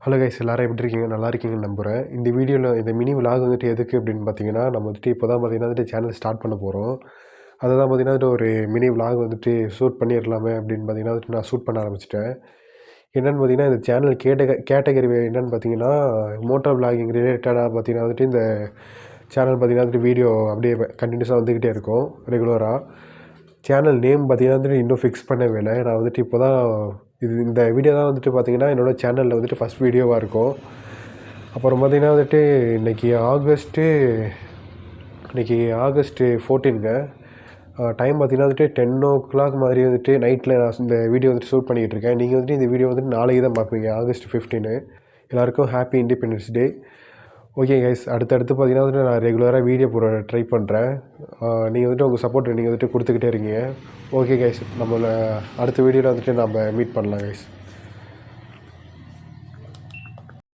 Hello guys, எல்லோரும் எப்படி இருக்கீங்க? நல்லா இருக்கீங்கன்னு நம்புகிறேன். இந்த வீடியோவில் இந்த மினி விலாக் வந்துட்டு எதுக்கு அப்படின்னு பார்த்தீங்கன்னா, நம்ம வந்துட்டு இப்போ தான் பார்த்தீங்கன்னா வந்துட்டு சேனல் ஸ்டார்ட் பண்ண போகிறோம். அதை தான் பார்த்தீங்கன்னா வந்துட்டு ஒரு மினி விலாக் வந்துட்டு ஷூட் பண்ணிடலாமே அப்படின்னு பார்த்தீங்கன்னா வந்துட்டு நான் ஷூட் பண்ண ஆரம்பிச்சிட்டேன். என்னென்னு பார்த்தீங்கன்னா, இந்த சேனல் கேட்டகரி என்னென்னு பார்த்தீங்கன்னா, மோட்டோ விலாகிங் ரிலேட்டடாக பார்த்தீங்கன்னா வந்துட்டு இந்த சேனல் பார்த்தீங்கன்னா வந்துட்டு வீடியோ அப்படியே கண்டினியூஸாக வந்துக்கிட்டே இருக்கும் ரெகுலராக. சேனல் நேம் பார்த்தீங்கன்னா வந்துட்டு இன்னும் ஃபிக்ஸ் பண்ணவே இல்லை. நான் வந்துட்டு இப்போ தான் இந்த வீடியோ தான் வந்துட்டு பார்த்தீங்கன்னா என்னோடய சேனலில் வந்துட்டு ஃபஸ்ட் வீடியோவாக இருக்கும். அப்புறம் பார்த்தீங்கன்னா வந்துட்டு இன்றைக்கி ஆகஸ்ட்டு 14ங்க. டைம் பார்த்தீங்கன்னா வந்துட்டு 10 o'clock மாதிரி வந்துட்டு நைட்டில் நான் இந்த வீடியோ வந்துட்டு ஷூட் பண்ணிக்கிட்டு இருக்கேன். நீங்கள் வந்துட்டு இந்த வீடியோ வந்துட்டு நாளைக்கு தான் பார்ப்பீங்க, ஆகஸ்ட் 15. எல்லாேருக்கும் happy independence day. Okay guys, அடுத்தடுத்து பார்த்தீங்கன்னா வந்துட்டு நான் ரெகுலராக வீடியோ போட ட்ரை பண்ணுறேன். நீங்கள் வந்துட்டு உங்கள் சப்போர்ட் நீங்கள் வந்துட்டு கொடுத்துக்கிட்டே இருக்கீங்க. ஓகே கைஸ், நம்மளை அடுத்த வீடியோவில் வந்துட்டு நம்ம மீட் பண்ணலாம் கைஸ்.